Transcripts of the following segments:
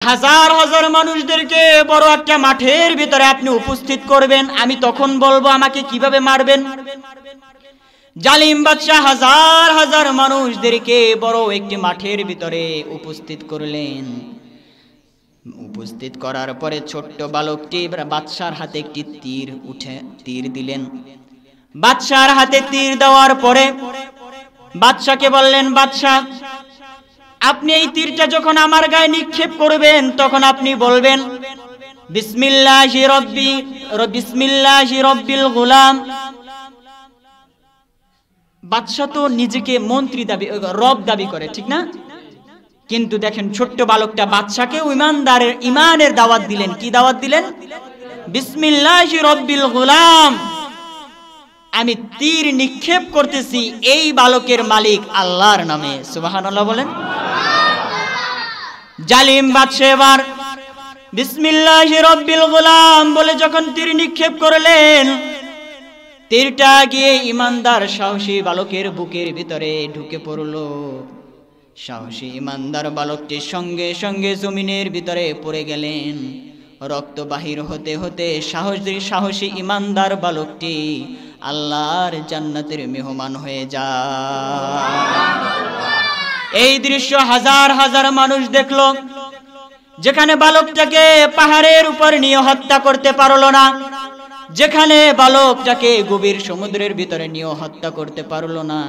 হাজার হাজার মানুষদেরকে বড় একটা মাঠের ভিতরে আপনি উপস্থিত করবেন, আমি তখন বলবো আমাকে কিভাবে মারবেন। জালিম বাদশাহ হাজার হাজার মানুষদেরকে বড় একটি মাঠের ভিতরে উপস্থিত করলেন। উপস্থিত করার পরে ছোট্ট বালকটি বাদশার হাতে একটি তীর দিলেন। বাদশার হাতে তীর দেওয়ার পরে বাদশাকে বললেন, বাদশাহ আপনি এই তীরটা যখন আমার গায়ে নিক্ষেপ করবেন তখন আপনি বলবেন বিসমিল্লাহি রব্বিল গুলাম। বাদশা তো নিজেকে মন্ত্রী দাবি, রব দাবি করে, ঠিক না? কিন্তু দেখেন ছোট্ট বালকটা বাদশাকে ইমানের দাওয়াত দিলেন। কি দাওয়াত দিলেন? বিসমিল্লাহি রব্বিল গুলাম, আমি তীর নিক্ষেপ করতেছি এই বালকের মালিক আল্লাহর নামে। সুবহানাল্লাহ বলেন। জালিম বাদশা এবার বিসমিল্লাহি রব্বিল গুলাম বলে যখন তীর নিক্ষেপ করলেন, তীরটা গিয়ে ইমানদার সাহসী বালকের বুকের ভিতরে ঢুকে পড়ল। সাহসী ইমানদার বালকটি সঙ্গে সঙ্গে জমিনের ভিতরে পড়ে গেলেন। রক্ত বাহির হতে হতে সাহসী ইমানদার বালকটি আল্লাহর জান্নাতের মেহমান হয়ে যায়। এই দৃশ্য হাজার হাজার মানুষ দেখলো। যেখানে বালকটাকে পাহাড়ের উপর নিয়ে হত্যা করতে পারলো না, যেখানে বালকটাকে গভীর সমুদ্রের ভিতরে নিয়ে হত্যা করতে পারলো না,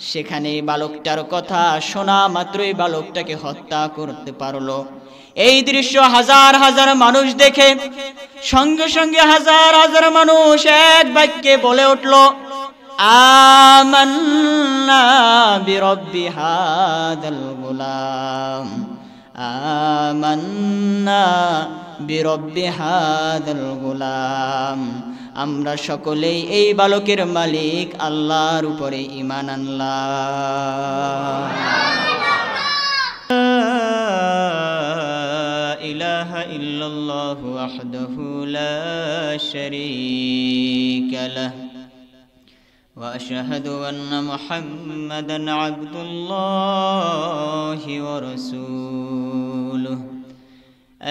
সেখানে বালকটার কথা শোনা মাত্রই বালকটাকে হত্যা করতে পারলো। এই দৃশ্য হাজার হাজার মানুষ দেখে সঙ্গে সঙ্গে হাজার হাজার মানুষ এক বাক্যে বলে উঠল, আমান্না বিরব্বি হাদাল গুলাম, আমান্না বিরব্বি হাদাল গুলাম। আমরা সকলেই এই বালকের মালিক আল্লাহর উপরে ঈমান আনলাম। লা ইলাহা ইল্লাল্লাহু ওয়াহদাহু লা শারীকা লাহু ওয়া আশহাদু আন্না মুহাম্মাদান আবদুল্লাহি ওয়া রাসূলুহু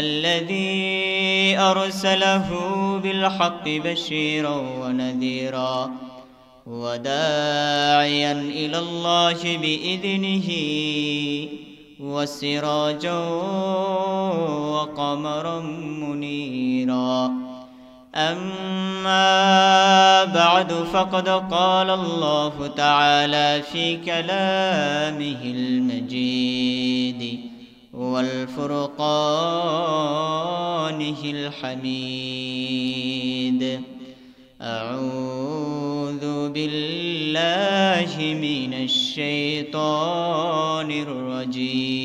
الذي أرسله بالحق بشيرا ونذيرا وداعيا إلى الله بإذنه وسراجا وقمرا منيرا. أما بعد فقد قال الله تعالى في كلامه المجيد والفرقانه الحميد. أعوذ بالله من الشيطان الرجيم.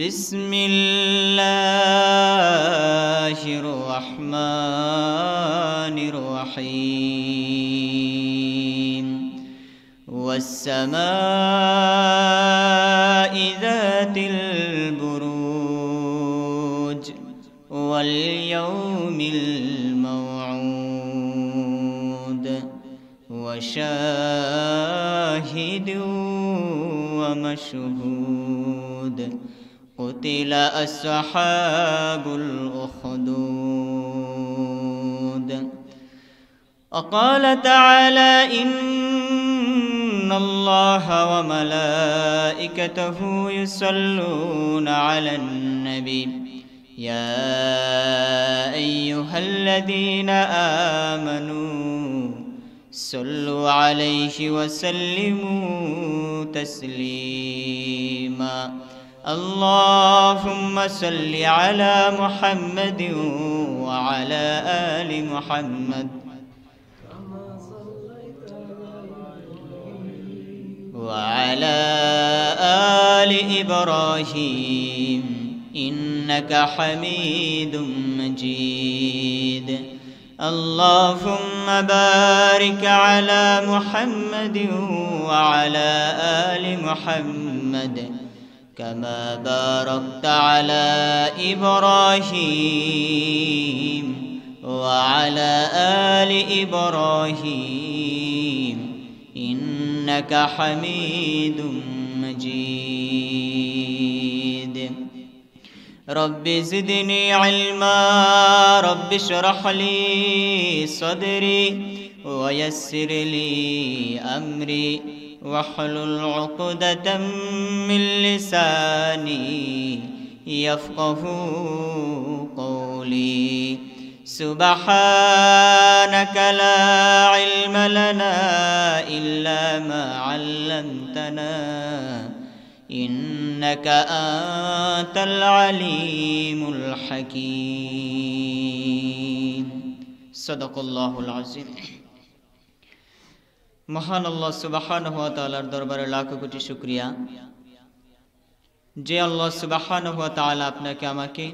بسم الله الرحمن الرحيم. والسماء ذات البروج واليوم الموعود وشاهد ومشهود. قتل أصحاب الأخدود. وقال تعالى إن الله وملائكته يصلون على النبي يا أيها الذين آمنوا صلوا عليه وسلموا تسليما. اللهم صل على محمد وعلى آل محمد وعلى آل إبراهيم إنك حميد مجيد. اللهم بارك على محمد وعلى آل محمد كما باركت على إبراهيم وعلى آل إبراهيم إنك حميد مجيد. رب زدني علما رب اشرح لي صدري ويسر لي أمري واحلل عقدة من لساني يفقه قولي سبحانك لا علم لنا إلا ما علمتنا إنك أنت العليم الحكيم صدق الله العظيم মহান আল্লাহ সুবহানাহু ওয়া তাআলার দরবারে লাখ কোটি শুকরিয়া যে আল্লাহ সুবহানাহু ওয়া তাআলা আপনাকে আমাকে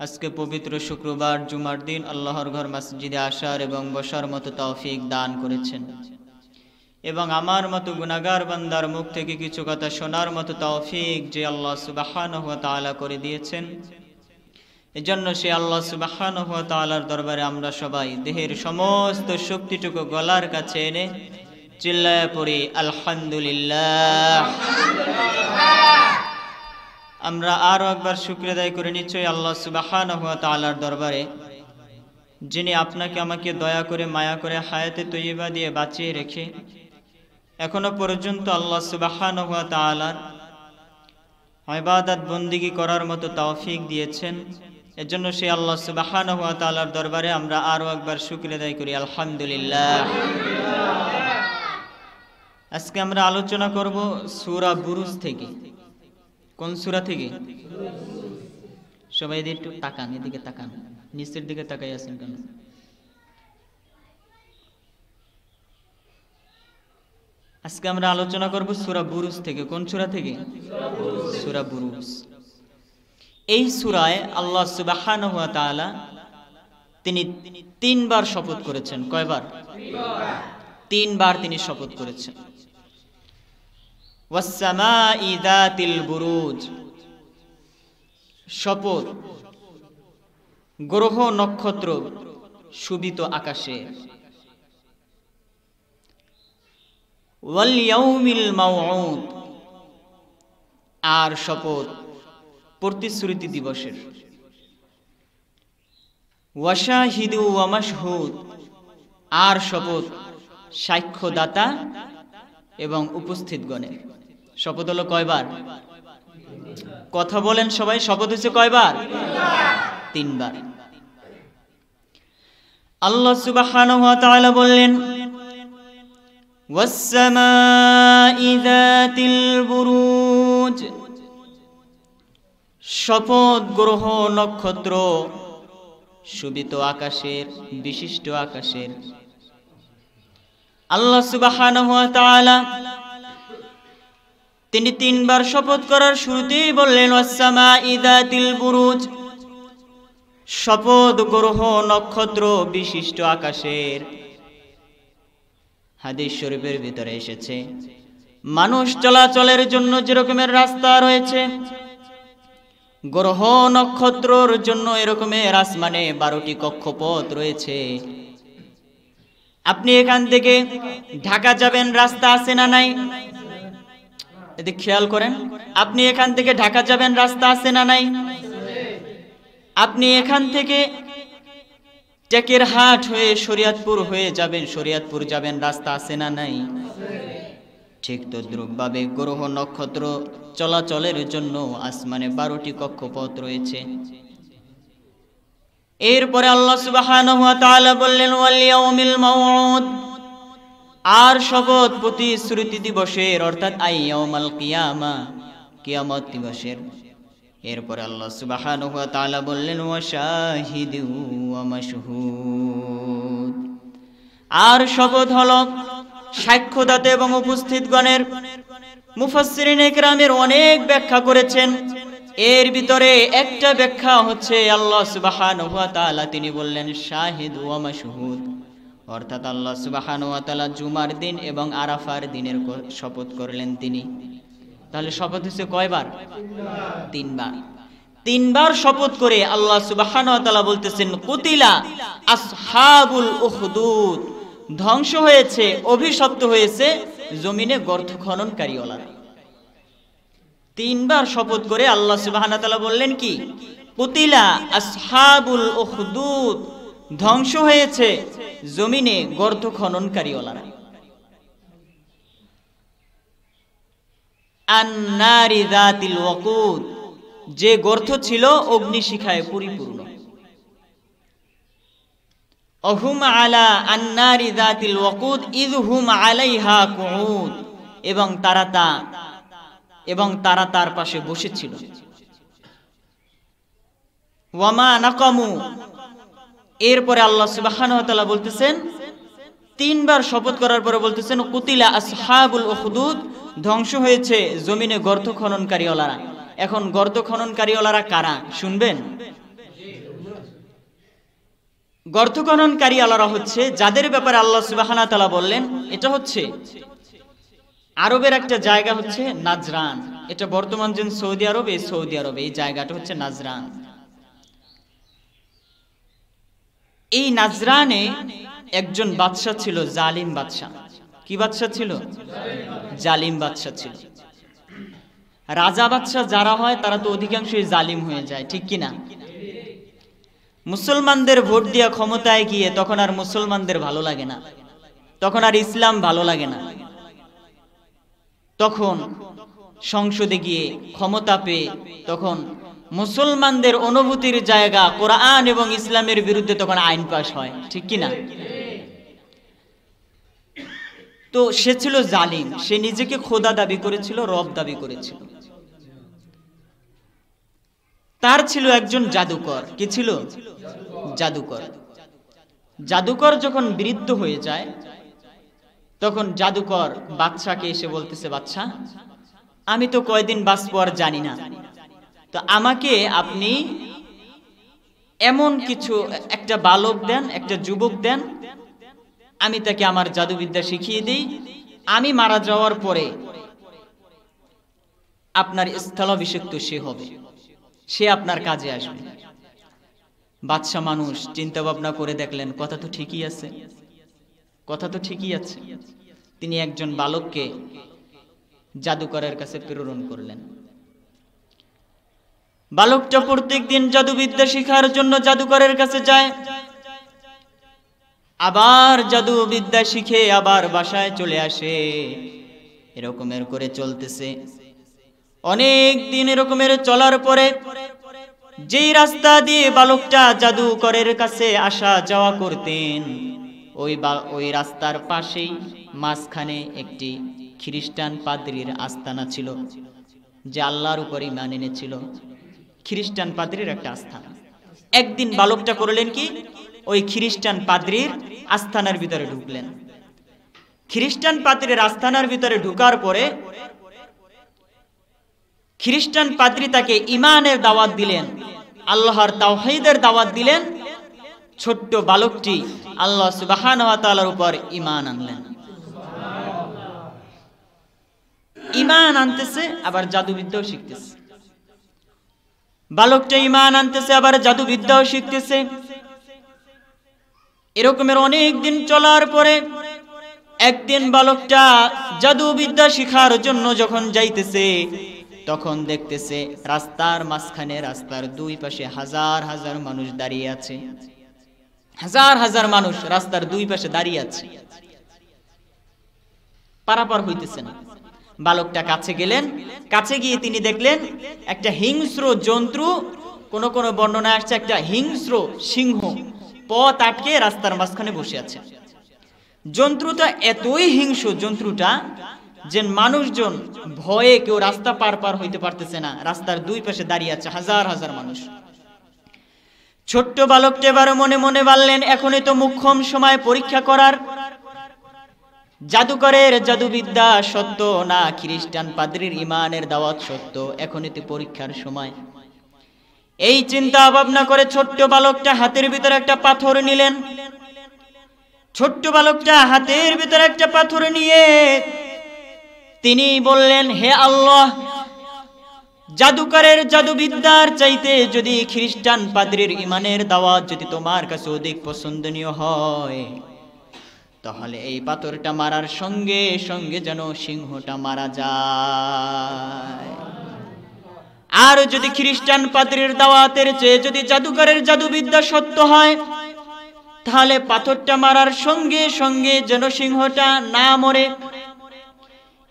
আজকে পবিত্র শুক্রবার জুমার দিন আল্লাহর ঘর মসজিদে আসার এবং বসার মতো তৌফিক দান করেছেন এবং আমার মতো গুনাহগার বান্দার মুখ থেকে কিছু কথা শোনার মতো তৌফিক যে আল্লাহ সুবহানাহু ওয়া তাআলা করে দিয়েছেন এজন্য সে আল্লাহ সুবহানাহু ওয়া তাআলার দরবারে আমরা সবাই দেহের সমস্ত শক্তিটুকু গলার কাছে এনে চিল্লায়ে পড়ি আলহামদুলিল্লাহ। আমরা আরো একবার শুকরিয়া আদায় করে নিশ্চয়ই আল্লাহ সুবহানাহু ওয়া তাআলার দরবারে যিনি আপনাকে আমাকে দয়া করে মায়া করে হায়াতে তৈয়বা দিয়ে বাঁচিয়ে রেখে এখনো পর্যন্ত আল্লাহ সুবহানাহু ওয়া তাআলার ইবাদত বন্দেগী করার মতো তৌফিক দিয়েছেন এজন্য সেই আল্লাহ সুবহানাহু ওয়া তাআলার দরবারে আমরা আরো একবার শুকরিয়া আদায় করি আলহামদুলিল্লাহ। আজকে আমরা আলোচনা করব সূরা বুরুজ থেকে। কোন সূরা থেকে? সবাই একটু তাকান, এদিকে তাকান, নিচের দিকে তাকাই আছেন কেন? আজকে আমরা আলোচনা করব সূরা বুরুজ থেকে। কোন সূরা থেকে? সূরা বুরুজ। এই সূরায় আল্লাহ সুবহানাহু ওয়া তাআলা তিনি তিনবার শপথ করেছেন। কয়বার? তিনবার তিনি শপথ করেছেন। ওয়াস-সামাই যাতিল বুরুজ, শপথ গ্রহ নক্ষত্র শোভিত আকাশে। ওয়াল ইয়াউমিল মাউউদ, আর শপথ প্রতিশ্রুতি দিবসের। ওয়াশাহিদু ওয়া মাশহুদ, আর শপথ সাক্ষ্যদাতা এবং উপস্থিতগণের। শপথ হলো কয়বার? কথা বলেন সবাই, শপথ হচ্ছে কয়বার? তিনবার। আল্লাহ সুবহানাহু ওয়া তাআলা বললেন ওয়াস-সামাই যাতিল বুরুজ, শপথ গ্রহ নক্ষত্র শোভিত আকাশের, বিশিষ্ট আকাশের। আল্লাহ সুবহানাহু ওয়া তাআলা তিনি তিনবার শপথ করার শুরুতেই বললেন ওয়াস-সামাই যাতিল বুরুজ, শপথ গ্রহ নক্ষত্র বিশিষ্ট আকাশের। হাদিস শরীফের ভিতরে এসেছে মানুষ চলাচলের জন্য যে রকমের রাস্তা রয়েছে গ্রহ নক্ষত্রর জন্য এরকমের আসমানে 12টি কক্ষপথ রয়েছে। আপনি এখান থেকে ঢাকা যাবেন, রাস্তা আছে না নাই? এদিকে খেয়াল করেন, আপনি এখান থেকে ঢাকা যাবেন, রাস্তা আছে না নাই? আপনি এখান থেকে টেকেরহাট হয়ে শরীয়তপুর হয়ে যাবেন, শরীয়তপুর যাবেন, রাস্তা আছে না নাই? ঠিক তদ্রূপভাবে গ্রহ নক্ষত্র চলাচলের জন্য আসমানে 12টি কক্ষপথ রয়েছে। এরপরে আল্লাহ সুবহানাহু ওয়া তাআলা বললেন ওয়াল ইয়াউমিল মাউউদ, আর শপথ প্রতিশ্রুতি দিবসের, অর্থাৎ ইয়াউমাল কিয়ামা, কিয়ামত দিবসের। এরপরে আল্লাহ সুবহানাহু ওয়া তাআলা বললেন ওয়া শাহিদু ওয়া মাশহুদ, আর শপথ হলো সাক্ষ্যদাতা এবং উপস্থিতগণের। মুফাসসিরিন ইকরামের অনেক ব্যাখ্যা করেছেন, এর ভিতরে একটা ব্যাখ্যা হচ্ছে আল্লাহ সুবহানাহু ওয়া তাআলা তিনি বললেন শাহিদ ওয়া মাশহুদ, অর্থাৎ আল্লাহ সুবহানাহু ওয়া তাআলা জুমার দিন এবং আরাফার দিনের শপথ করলেন তিনি। তাহলে শপথ হচ্ছে কয়বার? তিনবার। তিনবার শপথ করে আল্লাহ সুবহানাহু ওয়া তাআলা বলতেছেন কুতিলা আসহাবুল উখদুদ, ধ্বংস হয়েছে, অভিশপ্ত হয়েছে জমিনে গর্ত খননকারীওয়ালা। তিনবার শপথ করে আল্লাহ সুবহানাহু ওয়া তাআলা বললেন কি, কুতিলা আসহাবুল উখদুদ, ধ্বংস হয়েছে জমিনে গর্ত খননকারীওয়ালারা। আন-নারি যাতিল ওয়াকুদ, যে গর্ত ছিল অগ্নিশিখায় পরিপূর্ণ। অহুম আলা আন-নারি যাতিল ওয়াকুদ ইয হুম আলাইহা কুউদ, এবং তারা তার পাশে বসেছিল। ওয়ামা নাকামু, এরপরে আল্লাহ সুবহানাহু ওয়া তাআলা বলতেছেন, তিনবার শপথ করার পরে বলতেছেন কুতিলা আসহাবুল উখদুদ, ধ্বংস হয়েছে জমিনে গর্ত খননকারীওয়ালারা। এখন গর্ত খননকারীওয়ালারা কারা শুনবেন? গর্ত খননকারীওয়ালারা হচ্ছে যাদের ব্যাপারে আল্লাহ সুবহানাহু ওয়া তাআলা বললেন, এটা হচ্ছে আরবের একটা জায়গা হচ্ছে নাজরান। এটা বর্তমান যে সৌদি আরব, এই সৌদি আরবে এই জায়গাটা হচ্ছে নাজরান। এই নাজরানে একজন বাদশা ছিল, জালিম বাদশা। কি বাদশা ছিল? জালিম বাদশা ছিল। রাজা বাদশা যারা হয় তারা তো অধিকাংশই জালিম হয়ে যায়, ঠিক কিনা? মুসলমানদের ভোট দিয়া ক্ষমতায় গিয়ে তখন আর মুসলমানদের ভালো লাগে না, তখন আর ইসলাম ভালো লাগে না। তখন সংসদে গিয়ে ক্ষমতা পেয়ে তখন মুসলমানদের অনুভূতির জায়গা কোরআন এবং ইসলামের বিরুদ্ধে তখন আইন পাস হয়, ঠিক কিনা? তো সে ছিল জালিম, সে নিজেকে খোদা দাবি করেছিল, রব দাবি করেছিল। তার ছিল একজন জাদুকর। কি ছিল? জাদুকর। জাদুকর যখন বৃদ্ধ হয়ে যায় তখন জাদুকর বাদশাকে এসে বলতেছে, বাদশা, আমি তো কয়দিন বাঁচবো আর জানি না, তো আমাকে আপনি এমন কিছু একটা বালক দেন, একটা যুবক দেন, আমি তাকে আমার জাদুবিদ্যা শিখিয়ে দিই। আমি মারা যাওয়ার পরে আপনার স্থলাভিষিক্ত সে হবে, সে আপনার কাজে আসবে। বাদশা মানুষ চিন্তা ভাবনা করে দেখলেন, কথা তো ঠিকই আছে, কথা তো ঠিকই আছে। তিনি একজন বালককে জাদুকরের কাছে প্রেরণ করলেন। বালকটা প্রত্যেকদিন জাদুবিদ্যা শেখার জন্য জাদুকরের কাছে যায়, আবার জাদুবিদ্যা শিখে আবার বাসায় চলে আসে। এরকমের করে চলতেছে অনেক দিন। এরকমের চলার পরে যেই রাস্তা দিয়ে বালকটা জাদুকরের কাছে আসা যাওয়া করতেন, ওই রাস্তার পাশেই মাঝখানে একটি খ্রিস্টান পাদ্রীর আস্তানা ছিল, যে আল্লাহর উপর ঈমান এনেছিল। খ্রিস্টান পাদ্রীর একটা আস্তানা। একদিন বালকটা করলেন কি, ওই খ্রিস্টান পাদ্রীর আস্তানার ভিতরে ঢুকলেন। খ্রিস্টান পাদ্রীর আস্তানার ভিতরে ঢুকার পরে খ্রিস্টান পাদ্রী তাকে ঈমানের দাওয়াত দিলেন, আল্লাহর তাওহীদের দাওয়াত দিলেন। ছোট্ট বালকটি আল্লাহ সুবহানাহু ওয়া তাআলার উপর ঈমান আনলেন। ঈমান আনতেছে আবার জাদুবিদ্যাও শিখতেছে। বালকটা ঈমান আনতেছে আবার জাদুবিদ্যাও শিখতেছে। এরকমের অনেক দিন চলার পরে একদিন বালকটা জাদুবিদ্যা শিখার জন্য যখন যাইতেছে, তখন দেখতেছে রাস্তার মাঝখানে, রাস্তার দুই পাশে হাজার হাজার মানুষ দাঁড়িয়ে আছে। হাজার হাজার মানুষ রাস্তার দুই পাশে দাঁড়িয়ে আছে, পারাপার হইতেছে না। বালকটা কাছে গেলেন, কাছে গিয়ে তিনি দেখলেন একটা হিংস্র জন্তু, কোন কোন বর্ণনায় আসছে একটা হিংস্র সিংহ পথ আটকে রাস্তার মাঝখানে বসে আছে। জন্তুটা এতই হিংস্র, জন্তুটা যে মানুষজন ভয়ে কেউ রাস্তা পার হইতে পারতেছে না, রাস্তার দুই পাশে দাঁড়িয়ে আছে হাজার হাজার মানুষ। ছোট্ট বালকটা এবার মনে মনে বললেন, এখনই তো মুখ্যম সময় পরীক্ষা করার। জাদুকরের জাদুবিদ্যা সত্য না খ্রিস্টান পাদ্রীর ঈমানের দাওয়াত সত্য, এখনই তো পরীক্ষার সময়। এই চিন্তা ভাবনা করে ছোট্ট বালকটা হাতের ভিতরে একটা পাথর নিলেন। ছোট্ট বালকটা হাতের ভিতরে একটা পাথর নিয়ে তিনি বললেন, হে আল্লাহ, জাদুকরের জাদুবিদ্যার চাইতে যদি খ্রিস্টান পাদ্রীর ঈমানের দাওয়াত যদি তোমার কাছে অধিক পছন্দনীয় হয়, তাহলে এই পাথরটা মারার সঙ্গে সঙ্গে যেন সিংহটা মারা যায়। আর যদি খ্রিস্টান পাদ্রীর দাওয়াতের চেয়ে যদি জাদুকরের জাদুবিদ্যা সত্য হয়, তাহলে পাথরটা মারার সঙ্গে সঙ্গে যেন সিংহটা না মরে।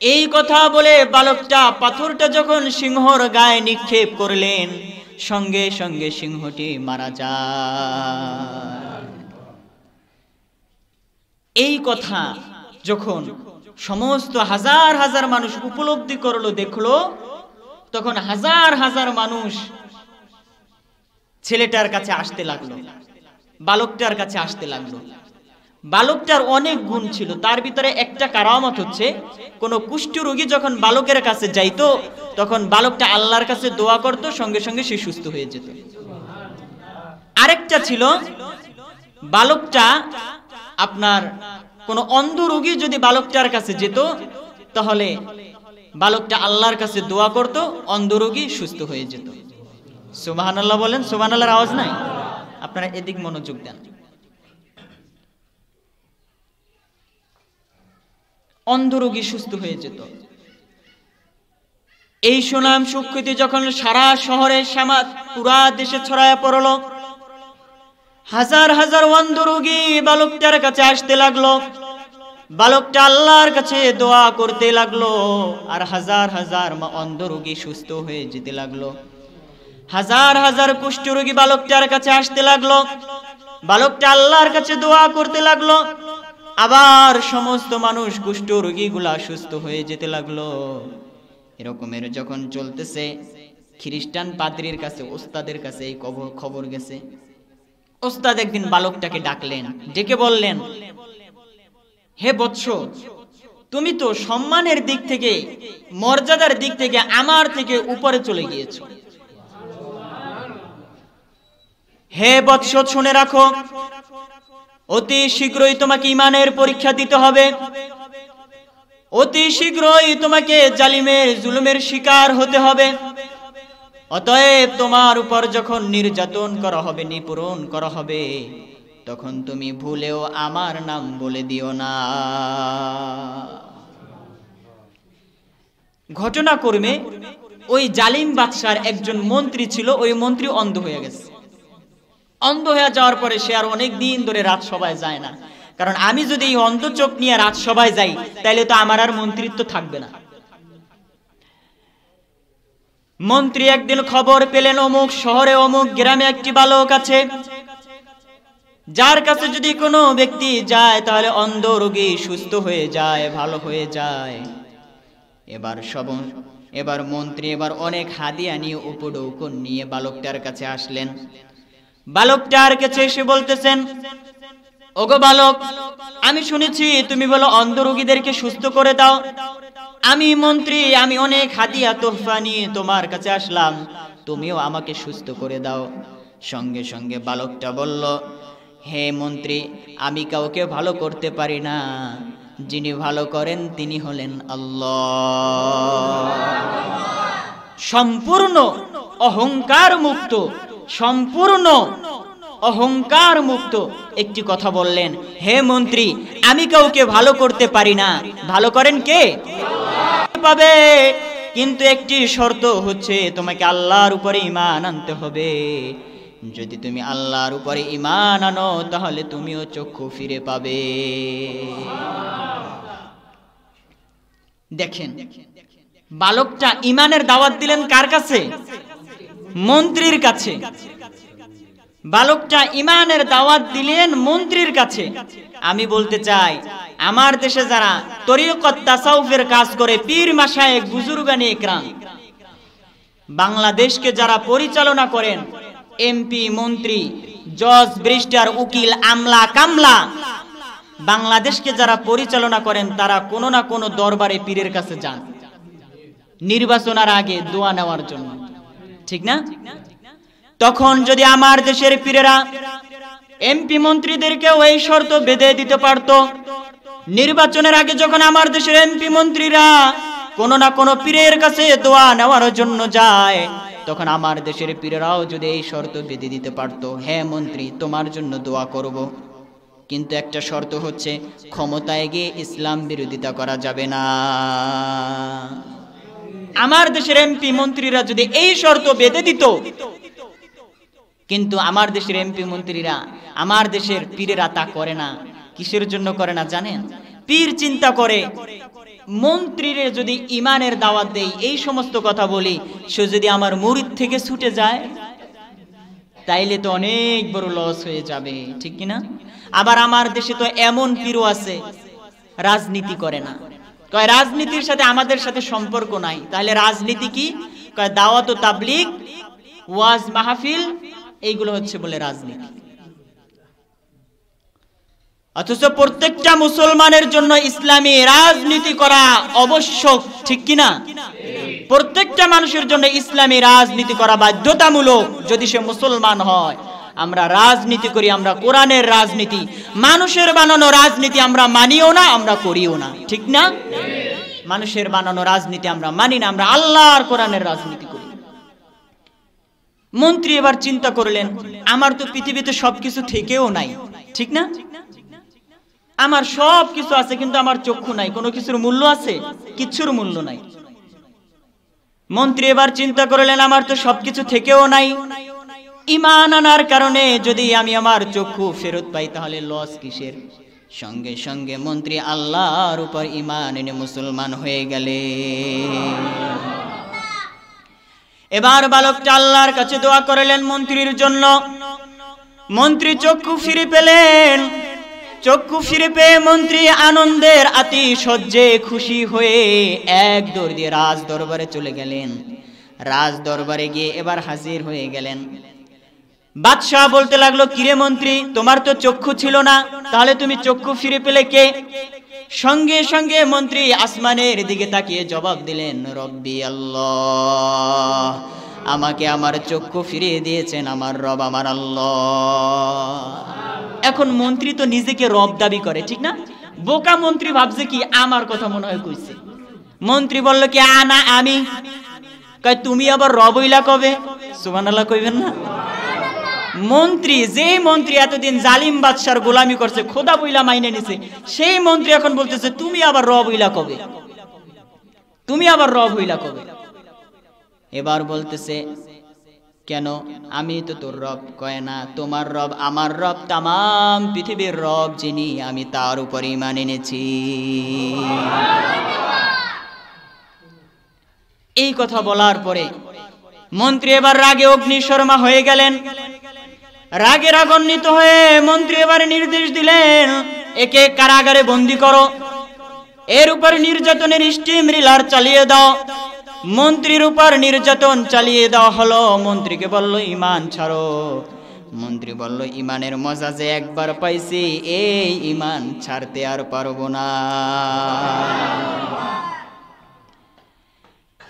এই কথা বলে বালকটা পাথরটা যখন সিংহর গায়ে নিক্ষেপ করলেন, সঙ্গে সঙ্গে সিংহটি মারা যায়। এই কথা যখন সমস্ত হাজার হাজার মানুষ উপলব্ধি করলো, দেখলো, তখন হাজার হাজার মানুষ ছেলেটার কাছে আসতে লাগলো, বালকটার কাছে আসতে লাগলো। বালকটার অনেক গুণ ছিল, তার ভিতরে একটা কারামত হচ্ছে, কোন কুষ্ঠ রোগী যখন বালকের কাছে যাইতো, তখন বালকটা আল্লাহর কাছে দোয়া করত, সঙ্গে সঙ্গে সে সুস্থ হয়ে যেত। আরেকটা ছিল, বালকটা আপনার কোন অন্ধ রোগী যদি বালকটার কাছে যেত, তাহলে বালকটা আল্লাহর কাছে দোয়া করত, অন্ধ রোগী সুস্থ হয়ে যেত। সুবহানাল্লাহ বলেন। সুবহানাল্লাহর আওয়াজ নাই? আপনারা এদিক মনোযোগ দেন। অন্ধ রোগী সুস্থ হয়ে যেত। এই সুনাম সুখ্যাতি যখন সারা শহরে পুরা দেশে ছড়ায় পড়ল, হাজার হাজার অন্ধ রোগী বালকটার কাছে আসতে লাগলো, বালকটা আল্লাহর কাছে দোয়া করতে লাগলো, আর হাজার হাজার অন্ধ রোগী সুস্থ হয়ে যেতে লাগলো। হাজার হাজার কুষ্ঠ রোগী বালকটার কাছে আসতে লাগলো, বালকটা আল্লাহর কাছে দোয়া করতে লাগলো, আবার সমস্ত মানুষ কুষ্ঠ রোগীগুলা সুস্থ হয়ে যেতে লাগলো। এরকমের যখন চলতেছে, খ্রিস্টান পাদ্রীর কাছে, ওস্তাদের কাছে এই খবর গেছে। ওস্তাদ একদিন বালকটাকে ডাকলেন, ডেকে বললেন, হে বৎস, তুমি তো সম্মানের দিক থেকে, মর্যাদার দিক থেকে আমার থেকে উপরে চলে গিয়েছো। হে বৎস, শুনে রাখো, অতি শীঘ্রই তোমাকে ঈমানের পরীক্ষা দিতে হবে, অতি শীঘ্রই তোমাকে জালিমের জুলুমের শিকার হতে হবে। অতএব তোমার উপর যখন নির্যাতন করা হবে, নিপীড়ন করা হবে, তখন তুমি ভুলেও আমার নাম বলে দিও না। ঘটনাক্রমে ওই জালিম বাদশার একজন মন্ত্রী ছিল, ওই মন্ত্রী অন্ধ হয়ে গেছে। অন্ধ হয়ে যাওয়ার পরে সে আর অনেক দিন ধরে রাজসভায় যায় না, কারণ আমি যদি এই অন্ধ চোখ নিয়ে রাজসভায় যাই, তাহলে তো আমার আর মন্ত্রিত্ব থাকবে না। মন্ত্রী একদিন খবর পেলেন, অমুক শহরে অমুক গ্রামে একটি বালক আছে, যার কাছে যদি কোনো ব্যক্তি যায় তাহলে অন্ধ রোগী সুস্থ হয়ে যায়, ভালো হয়ে যায়। এবার মন্ত্রী অনেক হাদিয়া নিয়ে উপঢৌকন নিয়ে বালকটার কাছে আসলেন। বালকটার কাছে এসে বলতেছেন, ওগো বালক, আমি শুনেছি তুমি বলো অন্ধ রোগীদেরকে সুস্থ করে দাও। আমি মন্ত্রী, আমি অনেক হাদিয়া তোহফা নিয়ে তোমার কাছে আসলাম, তুমিও আমাকে সুস্থ করে দাও। সঙ্গে সঙ্গে বালকটা বলল, হে মন্ত্রী, আমি কাউকে ভালো করতে পারি না, যিনি ভালো করেন তিনি হলেন আল্লাহ। সম্পূর্ণ অহংকার মুক্ত, সম্পূর্ণ অহংকার মুক্ত একটি কথা বললেন, হে মন্ত্রী, আমি কাউকে ভালো করতে পারি না, ভালো করেন কে? পাবে, কিন্তু একটি শর্ত হচ্ছে, তোমাকে আল্লাহর উপরে ঈমান আনতে হবে। যদি তুমি আল্লাহর উপরে ঈমান আনো, তাহলে তুমিও চক্ষু ফিরে পাবে। দেখেন, বালকটা ঈমানের দাওয়াত দিলেন কার কাছে? মন্ত্রীর কাছে। বালকটা ঈমানের দাওয়াত দিলেন মন্ত্রীর কাছে। আমি বলতে চাই, আমার দেশে যারা তরিকত তাসাউফের কাজ করে, পীর মাশায়েখ বুজুর্গানে ইকরাম, বাংলাদেশকে যারা পরিচালনা করেন, এমপি, মন্ত্রী, জজ, ব্যারিস্টার, উকিল, আমলা, কামলা, বাংলাদেশকে যারা পরিচালনা করেন, তারা কোনো না কোনো দরবারে পীরের কাছে যান নির্বাচনের আগে দোয়া নেওয়ার জন্য, ঠিক না? তখন যদি আমার দেশের পীরেরা এমপি মন্ত্রীদেরকে ওই শর্ত বেঁধে দিতে পারত, নির্বাচনের আগে যখন আমার দেশের এমপি মন্ত্রীরা কোনো না কোনো পীরের কাছে দোয়া নেওয়ার জন্য যায়, তখন আমার দেশের পীরেরাও যদি এই শর্ত বেঁধে দিতে পারত, হ্যাঁ মন্ত্রী, তোমার জন্য দোয়া করব, কিন্তু একটা শর্ত হচ্ছে, ক্ষমতায় গিয়ে ইসলাম বিরোধিতা করা যাবে না। আমার দেশের এমপি মন্ত্রীরা যদি এই শর্ত বেঁধে দিত, কিন্তু আমার দেশের এমপি মন্ত্রীরা, আমার দেশের পীরেরা তা করে না। কিসের জন্য করে না জানেন? পীর চিন্তা করে মন্ত্রীরে যদি ইমানের দাওয়াত দেই, এই সমস্ত কথা বলি, সে যদি আমার মুরিদ থেকে ছুটে যায় তাইলে তো অনেক বড় লস হয়ে যাবে, ঠিক কিনা? আবার আমার দেশে তো এমন পীরও আছে রাজনীতি করে না, কয় রাজনীতির সাথে আমাদের সাথে সম্পর্ক নাই। তাহলে রাজনীতি কি? কয় দাওয়াত ও তাবলীগ, ওয়াজ মাহফিল, এইগুলো হচ্ছে বলে রাজনীতি। অথচ প্রত্যেকটা মুসলমানের জন্য ইসলামী রাজনীতি করা আবশ্যক, ঠিক কিনা? প্রত্যেকটা মানুষের জন্য ইসলামী রাজনীতি করা বাধ্যতামূলক যদি সে মুসলমান হয়। আমরা রাজনীতি করি, আমরা কোরআনের রাজনীতি, মানুষের বানানো রাজনীতি আমরা মানিও না, আমরা করিও না, ঠিক না? মানুষের বানানো রাজনীতি আমরা মানি না, আমরা আল্লাহর কোরআনের রাজনীতি করি। মন্ত্রী এবার চিন্তা করলেন, আমার তো পৃথিবীতে সবকিছু থেকেও নাই, ঠিক না? আমার সব কিছু আছে কিন্তু আমার চক্ষু নাই, কোনো কিছুর মূল্য আছে? কিচ্ছুর মূল্য নাই। মন্ত্রী এবার চিন্তা করলেন, আমার তো সবকিছু থেকেও নাই, ঈমান আনার কারণে যদি আমি আমার চক্ষু ফেরত পাই তাহলে লস কিসের? সঙ্গে সঙ্গে মন্ত্রী আল্লাহর উপর ঈমান এনে মুসলমান হয়ে গেলেন। এবার বালকটা আল্লাহর কাছে দোয়া করলেন মন্ত্রীর জন্য। মন্ত্রী চক্ষু ফিরে পেলেন। চক্ষু ফিরে পেয়ে মন্ত্রী আনন্দের আতিশয্যে খুশি হয়ে এক দৌড় দিয়ে রাজ দরবারে চলে গেলেন। রাজ দরবারে গিয়ে এবার হাজির হয়ে গেলেন। বাদশাহ বলতে লাগলো, কিরে মন্ত্রী, তোমার তো চক্ষু ছিল না, তাহলে তুমি চক্ষু ফিরে পেলে কে? সঙ্গে সঙ্গে মন্ত্রী আসমানের দিকে তাকিয়ে জবাব দিলেন, রব্বি আল্লাহ, আমাকে আমার চক্ষু ফিরিয়ে দিয়েছেন আমার রব, আমার আল্লাহ। এখন মন্ত্রী তো নিজেকে রব দাবি করে, ঠিক না? বোকা মন্ত্রী ভাবছে কি আমার কথা মনে হয় কইছে। মন্ত্রী বলল কি, আনা আমি। কয় তুমি আবার রব হইলা কবে? সুবহানাল্লাহ কইবেন না? মন্ত্রী, যে মন্ত্রী এতদিন জালিম বাদশার গোলামি করছে, খোদা বইলা মাইনে নিছে, সেই মন্ত্রী এখন বলতেছে তুমি আবার রব হইলা কবে? তুমি আবার রব হইলা কবে? এবার বলতেছে, কেন, আমি তো তোর রব। কয় না, তোমার রব আমার রব, তামাম পৃথিবীর রব যিনি, আমি তার উপর ঈমান এনেছি। এই কথা বলার পরে মন্ত্রী এবার রাগে অগ্নিশর্মা হয়ে গেলেন। রাগে রাগান্বিত হয়ে মন্ত্রী এবার নির্দেশ দিলেন, একে কারাগারে বন্দী করো, এর উপর নির্যাতনের স্টিম রিলার চালিয়ে দাও। মন্ত্রীর উপর নির্যাতন চালিয়ে দেওয়া হলো। মন্ত্রীকে বলল, ঈমান ছাড়ো। মন্ত্রী বলল, ঈমানের মজা যে একবার পাইছি, এই ঈমান ছাড়তে আর পারবো না।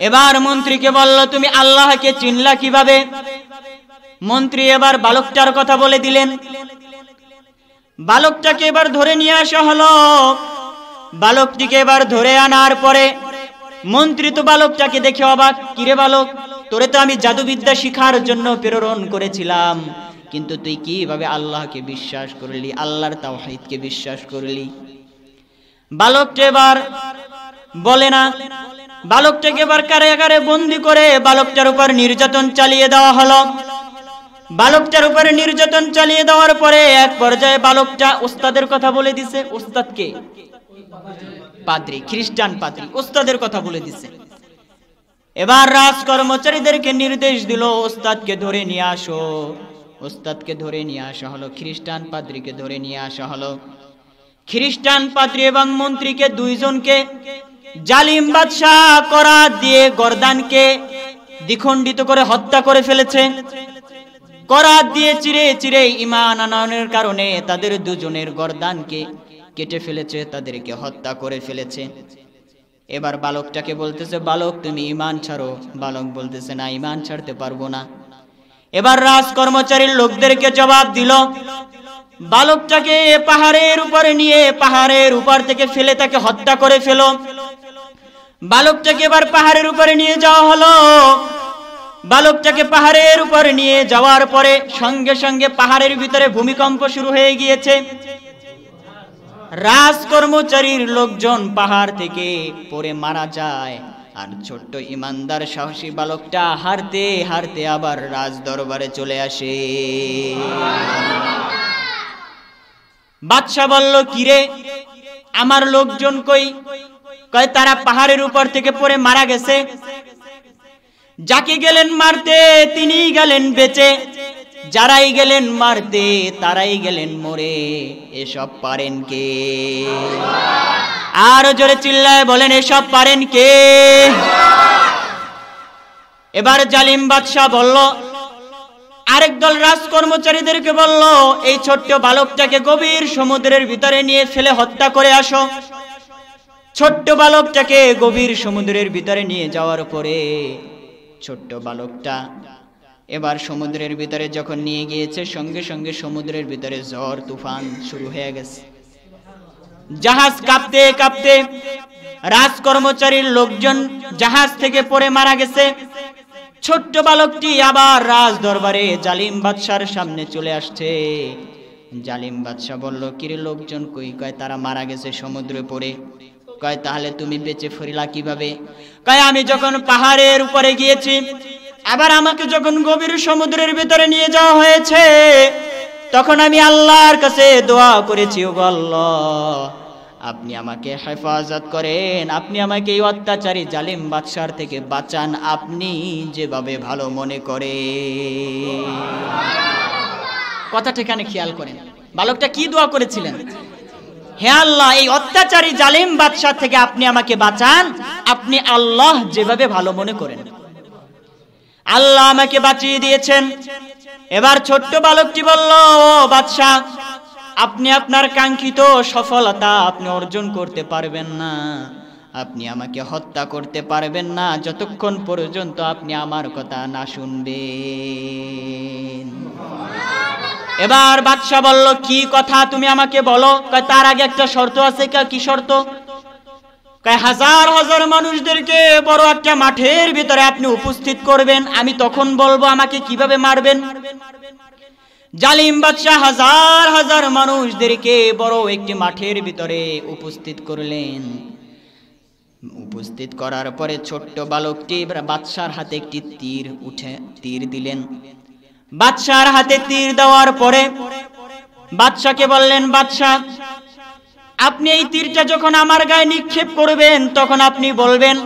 এবার মন্ত্রীকে বলল, তুমি আল্লাহকে চিনলা কিভাবে? মন্ত্রী এবার বালকটার কথা বলে দিলেন। বালকটাকে এবার ধরে নিয়ে আসা হলো। বালকটিকে এবার ধরে আনার পরে মন্ত্রী তো বালকটাকে দেখে অবাক, কিরে বালক, তোরে তো আমি জাদুবিদ্যা শিখার জন্য প্রেরণ করেছিলাম, কিন্তু তুই কিভাবে আল্লাহকে বিশ্বাস করলি, আল্লাহর তাওহীদকে বিশ্বাস করলি? বালকটা এবার বলে না। বালকটাকে এবার কারাগারে বন্দী করে বালকটার উপর নির্যাতন চালিয়ে দেওয়া হলো। বালকটার উপরে নির্যাতন চালিয়ে দেওয়ার পরে এক পর্যায়ে বালকটা ওস্তাদের কথা বলে দিছে। ওস্তাদকে? পাদ্রী, খ্রিস্টান পাদ্রী, ওস্তাদের কথা বলে দিছে। এবার রাজ কর্মচারীদেরকে নির্দেশ দিল, ওস্তাদকে ধরে নিয়ে আসো। ওস্তাদকে ধরে নিয়ে আসা হলো, খ্রিস্টান পাদ্রীকে ধরে নিয়ে আসা হলো। খ্রিস্টান পাদ্রী এবং মন্ত্রীকে দুইজনকে জালিম বাদশাহ করাত দিয়ে গর্দানকে দ্বিখণ্ডিত করে হত্যা করে ফেলেছে। করাত দিয়ে চিরে চিরে ঈমান আনয়নের কারণে তাদের দুজনের গর্দানকে কেটে ফেলেছে, তাদেরকে হত্যা করে ফেলেছে। এবার বালকটাকে বলতেছে, বালক তুমি ঈমান ছাড়ো। বালক বলতেছে, না, ঈমান ছাড়তে পারবো না। এবার রাজ কর্মচারীর লোকদেরকে জবাব দিল, বালকটাকে পাহাড়ের উপরে নিয়ে পাহাড়ের উপর থেকে ফেলে তাকে হত্যা করে ফেলো। বালকটাকে এবার পাহাড়ের উপরে নিয়ে যাওয়া হলো। বালকটাকে পাহাড়ের উপরে নিয়ে যাওয়ার পরে সঙ্গে সঙ্গে পাহাড়ের ভিতরে ভূমিকম্প শুরু হয়ে গিয়েছে। রাজ কর্মচারীর লোকজন পাহাড় থেকে পড়ে মারা যায়, আর ছোট্ট ইমানদার সাহসী বালকটা হারতে হারতে আবার রাজ দরবারে চলে আসে। বাদশা বলল, কিরে আমার লোকজন কই? কয় তারা পাহাড়ের উপর থেকে পড়ে মারা গেছে। যাকে গেলেন মারতে তিনি গেলেন বেঁচে, যারাই গেলেন মারতে তারাই গেলেন মরে। এসব পারেন কে? আর জোরে চিল্লায় বলেন, এসব পারেন কে? এবার জালিম বাদশা বলল, আরেক দল রাজকর্মচারীদেরকে বলল, এই ছোট্ট বালকটাকে গভীর সমুদ্রের ভিতরে নিয়ে ফেলে হত্যা করে আসো। ছোট্ট বালকটাকে গভীর সমুদ্রের ভিতরে নিয়ে যাওয়ার পরে ছোট্ট বালকটা এবার সমুদ্রের ভিতরে যখন নিয়ে গিয়েছে, সঙ্গে সঙ্গে সমুদ্রের ভিতরে ঝড় তুফান শুরু হয়ে গেছে। জাহাজ কাঁপতে কাঁপতে রাজকর্মচারীর লোকজন জাহাজ থেকে পড়ে মারা গেছে। ছোট্ট বালকটি আবার রাজ দরবারে জালিম বাদশার সামনে চলে আসছে। জালিম বাদশা বলল, কিরে লোকজন কই? কয় তারা মারা গেছে সমুদ্রে পড়ে। কয় তাহলে তুমি বেঁচে ফিরলা কিভাবে? কয় আমি যখন পাহাড়ের উপরে গিয়েছি, আবার আমাকে যখন গভীর সমুদ্রের ভিতরে নিয়ে যাওয়া হয়েছে, তখন আমি আল্লাহর কাছে দোয়া করেছি, ওগো আল্লাহ আপনি আমাকে হেফাজত করেন, আপনি আমাকে এই অত্যাচারী জালিম বাদশার থেকে বাঁচান, আপনি যেভাবে ভালো মনে করে। কথা ঠিকানে খেয়াল করেন, বালকটা কি দোয়া করেছিলেন? হে আল্লাহ, এই অত্যাচারী জালিম বাদশা থেকে আপনি আমাকে বাঁচান, আপনি আল্লাহ যেভাবে ভালো মনে করেন। আল্লাহ আমাকে বাঁচিয়ে দিয়েছেন। এবার ছোট্ট বালকটি বলল, ও বাদশা, আপনি আপনার কাঙ্ক্ষিত সফলতা আপনি অর্জন করতে পারবেন না, আপনি আমাকে হত্যা করতে পারবেন না যতক্ষণ পর্যন্ত আপনি আমার কথা না শুনবেন। এবার বাদশা বলল, কি কথা তুমি আমাকে বলো। কয় তার আগে একটা শর্ত আছে। কি শর্ত? কয় হাজার হাজার মানুষদেরকে বড় একটা মাঠের ভিতরে আপনি উপস্থিত করবেন, আমি তখন বলবো আমাকে কিভাবে মারবেন। জালিম বাদশা হাজার হাজার মানুষদেরকে বড় একটি মাঠের ভিতরে উপস্থিত করলেন। উপস্থিত করার পরে ছোট্ট বালকটি বাদশার হাতে একটি তীর দিলেন। বাদশার হাতে তীর দেওয়ার পরে বাদশাকে বললেন, বাদশা আপনি এই তীরটা যখন আমার গায়ে নিক্ষেপ করবেন, তখন আপনি বলবেন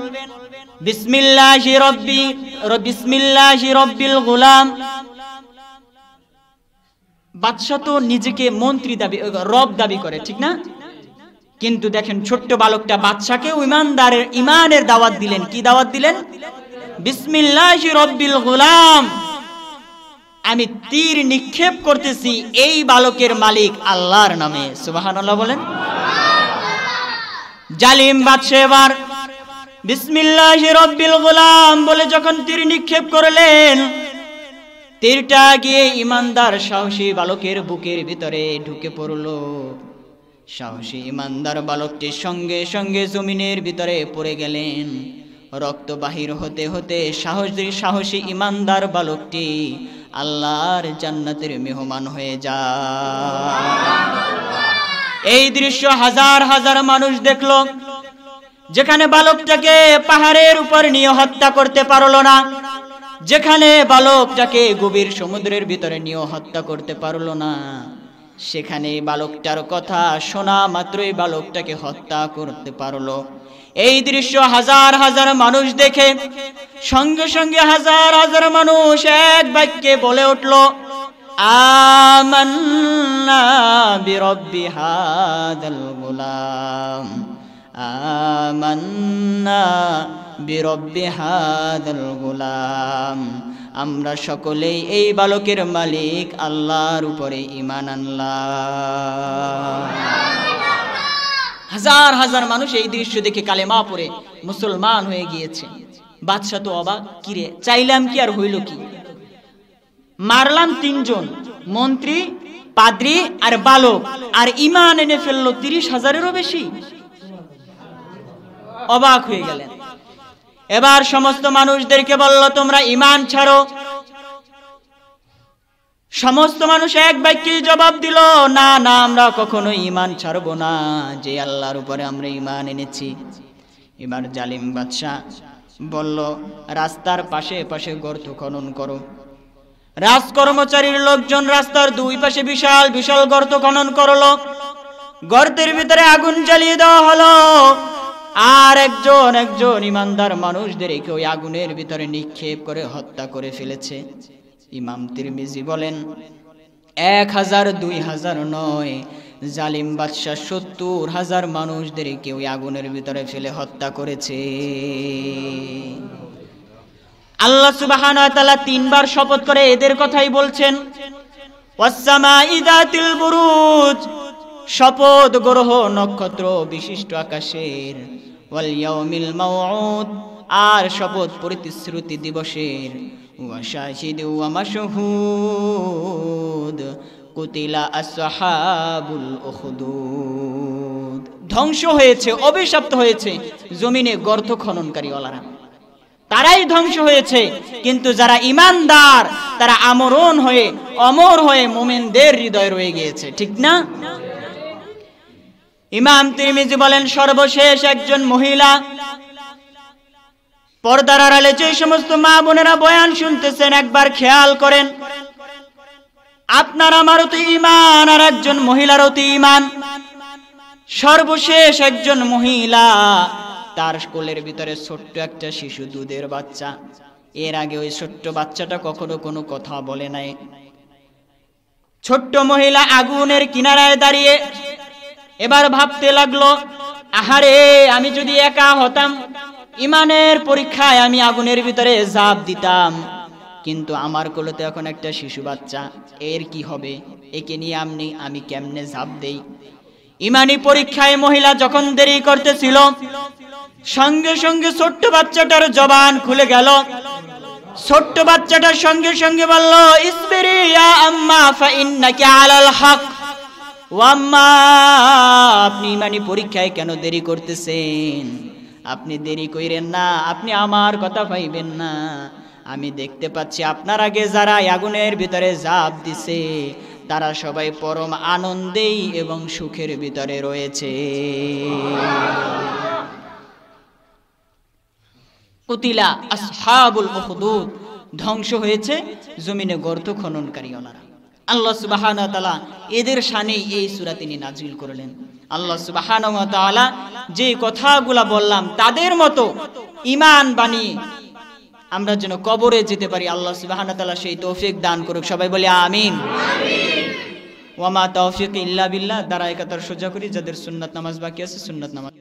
বিসমিল্লাহি রব্বিল গুলাম। বাদশা তো নিজেকে মন্ত্রী দাবি, রব দাবি করে, ঠিক না? কিন্তু দেখেন ছোট্ট বালকটা বাদশাকে ইমানের দাওয়াত দিলেন। কি দাওয়াত দিলেন? বিসমিল্লাহি রব্বিল গুলাম, আমি তীর নিক্ষেপ করতেছি এই বালকের মালিক আল্লাহর নামে। সুবহানাল্লাহ বলেন। জালিম বাদশা এবার বিসমিল্লাহি রব্বিল গুলাম বলে যখন তীর নিক্ষেপ করলেন, তীরটা গিয়ে ইমানদার সাহসী বালকের বুকের ভিতরে ঢুকে পড়ল। সাহসী ইমানদার বালকটি সঙ্গে সঙ্গে জমিনের ভিতরে পড়ে গেলেন। রক্ত বাহির হতে হতে সাহসী ইমানদার বালকটি আল্লাহর জান্নাতের মেহমান হয়ে যায়। এই দৃশ্য হাজার হাজার মানুষ দেখলো। যেখানে বালকটাকে পাহাড়ের উপর নিয়ে হত্যা করতে পারলো না, যেখানে বালকটাকে গভীর সমুদ্রের ভিতরে নিয়ে হত্যা করতে পারলো না, সেখানে বালকটার কথা শোনা মাত্রই বালকটাকে হত্যা করতে পারলো। এই দৃশ্য হাজার হাজার মানুষ দেখে সঙ্গে সঙ্গে হাজার হাজার মানুষ এক বাক্যে বলে উঠল, আমান্না বিরব্বি হাদাল গুলাম, আমান্না বিরব্বি হাদাল গুলাম। আমরা সকলেই এই বালকের মালিক আল্লাহর উপরে ঈমান আনলাম। হাজার হাজার মানুষ এই দৃশ্য দেখে কালেমা পড়ে মুসলমান হয়ে গিয়েছে। বাদশা তো অবাক, কিরে চাইলাম কি আর হইল কি? মারলাম তিনজন, মন্ত্রী, পাদ্রী আর বালক, আর ঈমান এনে ফেললো 30,000-এরও বেশি। অবাক হয়ে গেলেন। এবার সমস্ত মানুষদেরকে বলল, তোমরা ঈমান ছাড়ো। সমস্ত মানুষ এক বাক্যে জবাব দিল, না না, আমরা কখনো ঈমান ছাড়বো না, যে আল্লাহর উপরে আমরা ঈমান এনেছি। এবার জালিম বাদশা বলল, রাস্তার পাশে পাশে গর্ত খনন করো। রাজকর্মচারীর লোকজন রাস্তার দুই পাশে বিশাল বিশাল গর্ত খনন করলো। গর্তের ভিতরে আগুন জ্বালিয়ে দেওয়া হলো, আর একজন ইমানদার মানুষদেরকে ওই আগুনের ভিতরে নিক্ষেপ করে হত্যা করে ফেলেছে। ইমাম তিরমিজি বলেন, 1000 2000 নয়, জালিম বাদশা 70,000 মানুষদেরকে ওই আগুনের ভিতরে ফেলে হত্যা করেছে। আল্লাহ সুবহানাহু ওয়া তাআলা 3 বার শপথ করে এদের কথাই বলছেন। ওয়াস-সামাই যাতিল বুরুজ, শপথ গ্রহ নক্ষত্র বিশিষ্ট আকাশের। ওয়াল ইয়াউমিল মাউউদ, আর শপথ প্রতিশ্রুতি দিবসের। ওয়া শাহিদু ওয়া মাশহুদ, কুতিলা আসহাবুল উখদুদ। ধ্বংস হয়েছে, অভিশপ্ত হয়েছে জমিনে গর্ত খননকারী ওয়ালারা, তারাই ধ্বংস হয়েছে। কিন্তু যারা ঈমানদার তারা আমরণ হয়ে অমর হয়ে মুমিনদের হৃদয়ে রয়ে গিয়েছে, ঠিক না? ইমাম তিরমিজি বলেন, সর্বশেষ একজন মহিলা, পর্দার আড়ালে যে সমস্ত মা বোনেরা বয়ান শুনতেছেন, একবার খেয়াল করেন, আপনার আমারও তো ঈমান আর একজন মহিলারও তো ঈমান। সর্বশেষ একজন মহিলা, তার কোলের ভিতরে ছোট্ট একটা শিশু, দুধের বাচ্চা। এর আগে ওই ছোট্ট বাচ্চাটা কখনো কোনো কথা বলে নাই। ছোট্ট মহিলা আগুনের কিনারায় দাঁড়িয়ে এবার ভাবতে লাগলো, আহারে, আমি যদি একা হতাম, ঈমানের পরীক্ষায় আমি আগুনের ভিতরে ঝাঁপ দিতাম, কিন্তু আমার কোলে তো এখন একটা শিশু বাচ্চা, এর কি হবে? একে নিয়ে আমি কেমনে ঝাঁপ দেই? ঈমানি পরীক্ষায় মহিলা যখন দেরি করতেছিল, সঙ্গে সঙ্গে ছোট্ট বাচ্চাটার জবান খুলে গেল। ছোট্ট বাচ্চাটার সঙ্গে সঙ্গে বলল, ইসবিরি ইয়া আম্মা ফাইন্নাকি আলাল হক। ও আম্মা, আপনি ঈমানি পরীক্ষায় কেন দেরি করতেছেন? আপনি দেরি কইরেন না, আপনি আমার কথা পাইবেন না। আমি দেখতে পাচ্ছি আপনার আগে যারা আগুনের ভিতরে ঝাঁপ দিছে, তারা সবাই পরম আনন্দেই এবং সুখের ভিতরে রয়েছে। কুতিলা আসহাবুল উখদুদ, ধ্বংস হয়েছে জমিনে গর্ত খননকারী ওনারা। আল্লাহ সুবহানাহু ওয়া তাআলা এদের শানে এই সূরা তিনি নাজিল করলেন। আল্লাহ সুবহানাহু ওয়া তাআলা যে কথাগুলা বললাম তাদের মতো ঈমান বানিয়ে আমরা যেন কবরে যেতে পারি, আল্লাহ সুবহানাহু ওয়া তাআলা সেই তৌফিক দান করুক। সবাই বলি আমিন। ওয়া মা তাওফিক ইল্লা বিল্লাহ। দাঁড়ায় কাতার সোজা করি, যাদের সুন্নাত নামাজ বাকি আছে সুন্নাত নামাজ